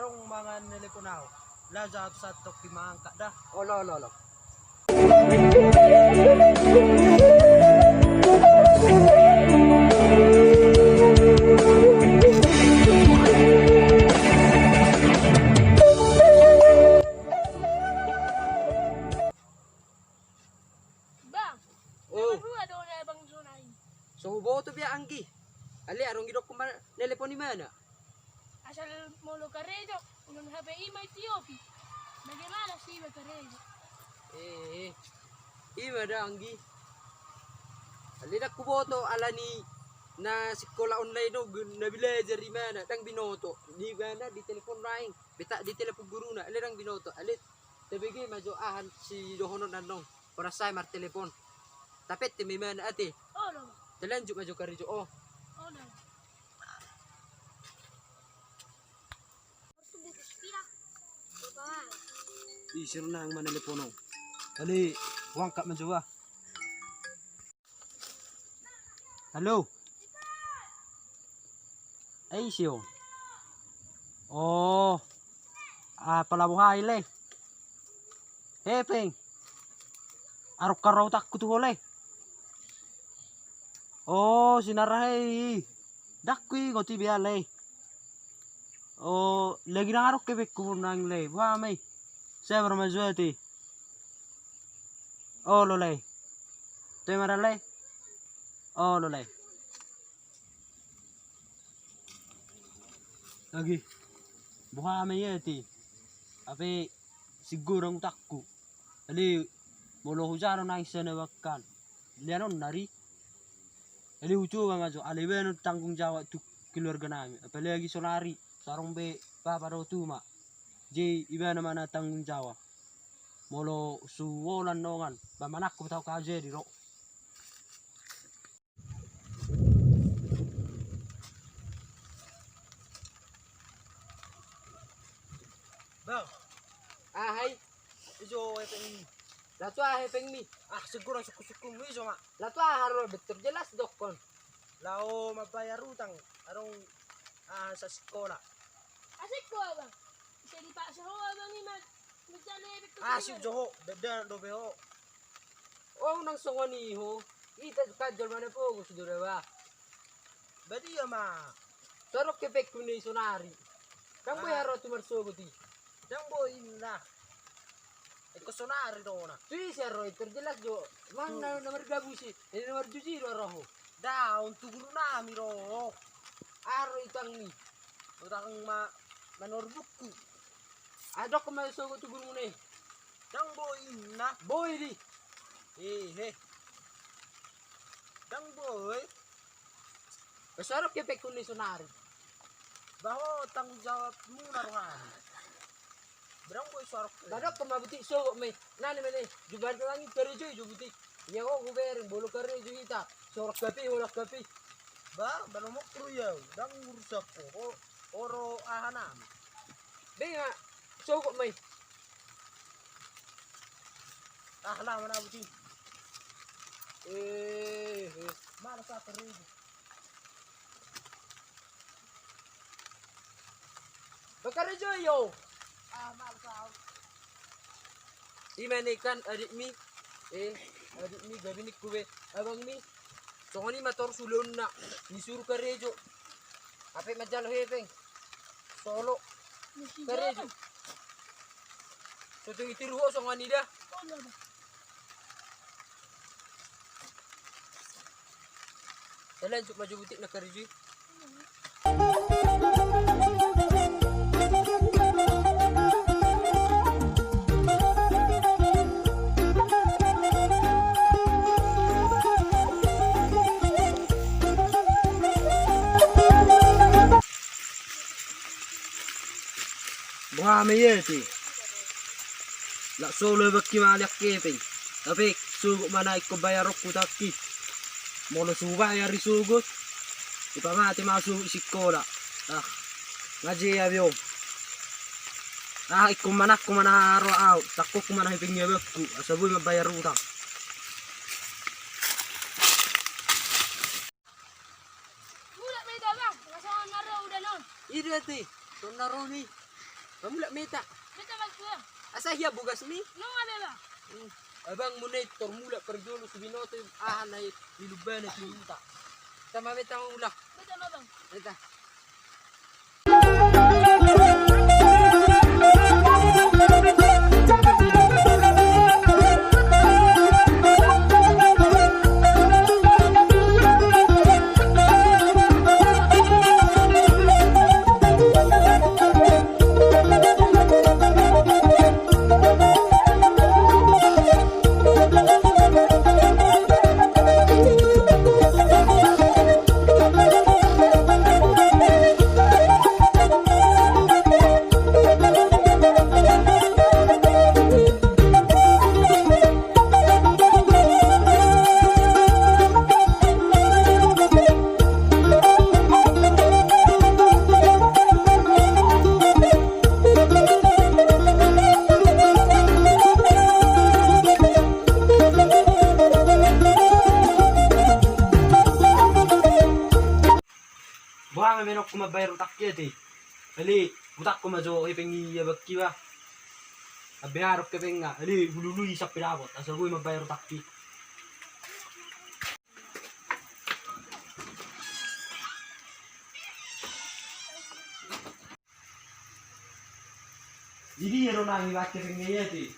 arong mga nilipunaw. Laza at sa tok kimangka dah. Olo. Bang, Oh, naman daw na bang sunay. so boto biya anggi. Ali arong gidok ko telepon ni mana? Asal molo karejo, unang habe imay tiyopi. Bagaimana sih ba karejo? Ima da anggi. Ali dak ko boto alani na sekolah online no nabila dari mana tang binoto di mana di telepon lain beta di telepon guru na ali rang binoto ali tebege majo ahan si dohono nanong para say mar telepon tapet te mana ate Oh no, telanjuk majo karijo oh oh no. Waktu butuh sepira. Bapak. Isir na ang manilipunaw. Ali, wangka man jawa. Halo. Ay siyo. Oh. Palabuhay le. Hepeng. Arok karaw tak kutuhole. Oh, sinarahay. Dakwi goti biale. Oh, lagi nang arok kebek kunang le. Wah may. Saya bermazuati. Oh, lolay. Toy maralay. Oh, lolay. Lagi. Buka kami yati. Ape siguro ang utakku. Ali molo hujaro na isa na wakan. Lianon nari. Ali ucu nga jo. Ali beno tanggung jawab tu keluarga namin. Apalagi sonari. Sarong be paparo tuma. J iba naman na tanggung jawab. Molo suwolan nongan. Bamanak ko tau kaje di ro. Bang, ahai ijo epeng. latu ahai pengmi Siguro suku-suku mo ijo nga. latu haro betul jelas dokon Lao mabayar utang arong sa sekolah. Asik ko bang. Isa di pa sa ho bang iman. Magjalebit ko. Sip joho, beda do beho. oh nang songoni ho ita kajol mana po gusto dure ba Badi ya ma. sorok kepek kuni sonari kang boy haro tumar sogoti Dang boy na. Eko sonari do na. Tuy sero itu jelas jo mang na nomor gabusi ini nomor juji ro roho Da untuk guru na miro. aro itang ni Utang manor buku. adok kemai sogo tu guru ne Dang boy na. boy di He. Dang boy. sorok kepek kuni sonari Baho tanggung jawab mu naruhan. Berang boy sorok. badok kemai butik sogo me nani mene jubar langi kerja jo butik ya kok guber bolu kerja jo kita sorok kapi Ba, banomok kruyaw. Dang urusak ko. Oro ahanam. benga sogo me Ahla mana buti. Malas sa perigo. bekerja yo Malas sa. imanikan adik mi adik mi gabinik kube abang mi songoni motor sulon na disuruh kerja apa majal hepeng solo kerja so tu itiru ho songoni dah Oh no. jalan cuk maju butik nak kerja Buha me yeti. La solo bakki malak kepeng. Tapi sugo mana ikko bayarok kutaki. Molo subaya risugot. Ipamati masuk isikola. Ngaji abyo. Ikko mana haro aw. Takko ko mana hipingnya bakku. Asaboy mabayar utang. Mula may dabang. Ngasawan na raw udah non. Ida ti, sonaroni. Mamula meta. Beta magkuha. Asa hiya bugas mi? Nung ada ba? Abang munay tormula perjolo su binoto ay dilubana tinta. Tama meta mula. Beta mabang. Meta. Buha may menok kumabayar utak yat eh. Ali, utak ko majo ipengi yabag kiwa. Abiharap ka nga, ali hululuy sa pinabot. Asa ko magbayar utak ki. Jadi yero na iwat ka nga yat eh.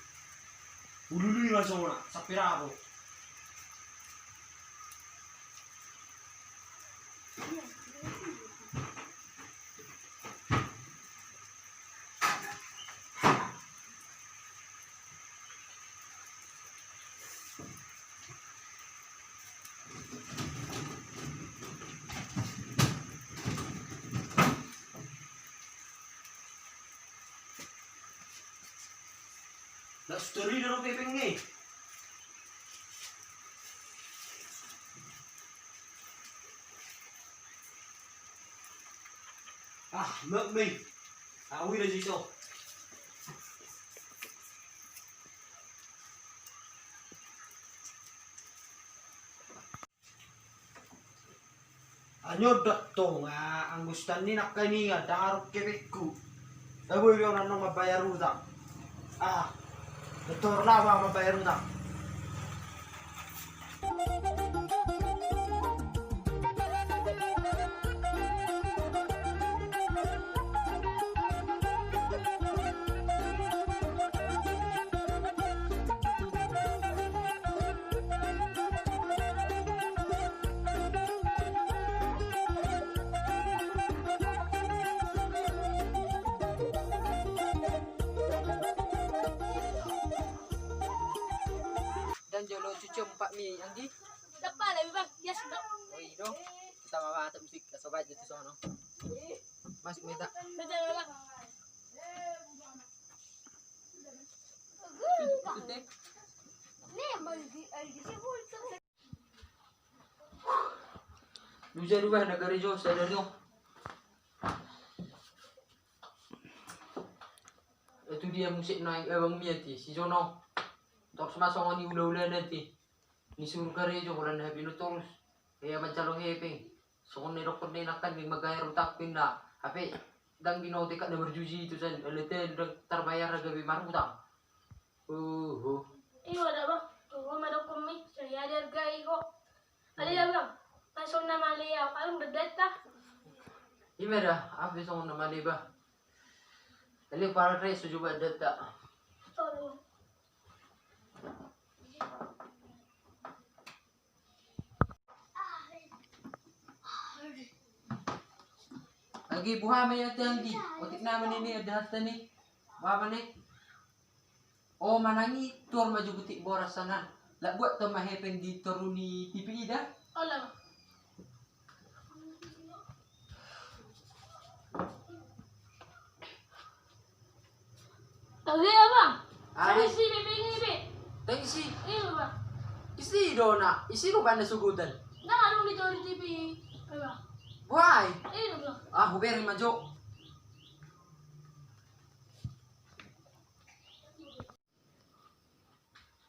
Hululuy majo na sa pinabot. Story na rin piping nga eh. May. Awi na dito. Anyo datong ang gustan ni nakaniya darok kebek ko. Taboy yo nanong mabayar utang. Betul lah mabayar utang. Dan jolo cucu 4 mi anggi. Dapat lah bang. Yes dok. Oi do. Kita mawa atas musik sobat itu sono. Masuk meta. Beta bang. Tutek. Nih mau di sebul tu. Luja dua negara jo sadar jo. Itu dia musik naik bang miati si Jono. Tok semasong ni ula-ula nanti. Ni suruh karejo wala na binutol. Kaya mancalong hepeng. So kung nirokod na inakan may magayar utak pinda. Hape dang binote ka na berjuji itu san. Alete dang terbayar na gabi marutang. Iyo dah bang. Tunggu madok kami. Saya ada gay ko. Ada dah bang. Masuk nama liau. Kalau berdata. Imera, apa song na mali ba? Ali para reso juga data. Oh. Lagi buha may atanggi. Otik naman ini ada hasta ni. Bapa ni. Oh manangi tur maju butik boras sana. Lah buat to mahepeng di turuni TPI dah. Olah. Tahu ya bang? Saya isi bibing ini be. Tang isi. Iya bang. Isi do na. Isi do ba na sugudan? Nah, anong dito di TV? Bang. Why? Iya bang. Huberi maju.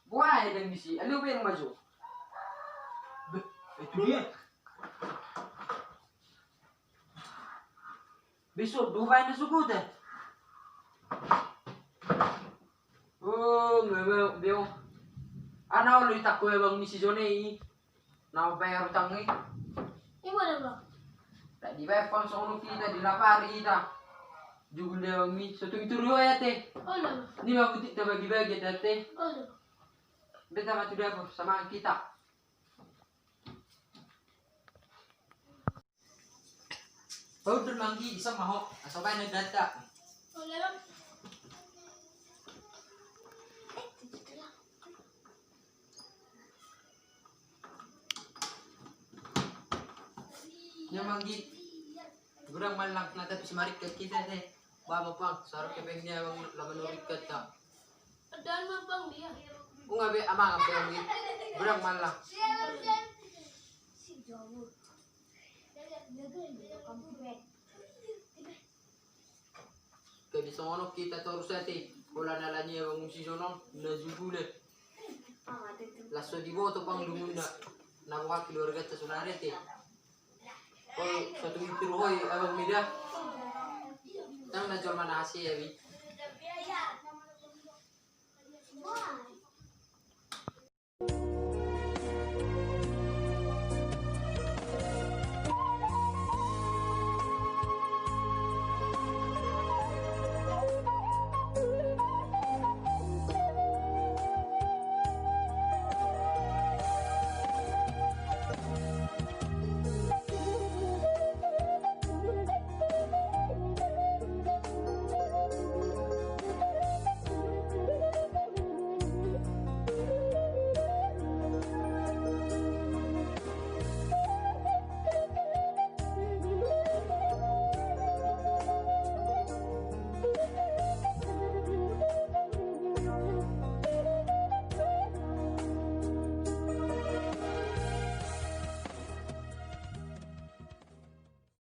Why dan isi? Ali huberi maju. Itu dia. Besok dua na sugudan. Ano ulit ako bang ni si Johnny? Napapayar utang eh. Ibo na ba? Tak di bayar pang sono kita di lapari kita. Jugul dia bang mi. So turu ya teh. Oh na ba? Ni mabuti ta bagi-bagi teh. Oh na ba? Beta matu dapur sama kita. Powder manggi isa mahok. Asabay nagdata. Oh na ba? Nya manggi. Gurang malang na tapi semarik ke kita teh. Ba mo pang sarap ke beng niya bang laman ulit ka ta. Adaan mo bang dia? Unga be amang ang manggi. Gurang malang. Ke di sono kita terus ati. Bola nalanya bang si sono na jugule. Lasso di boto pang lumunda. Nakuha keluarga ta sunarete. Oh, satu itu hoy abang mida. Tang na jual mana hasil ya bi.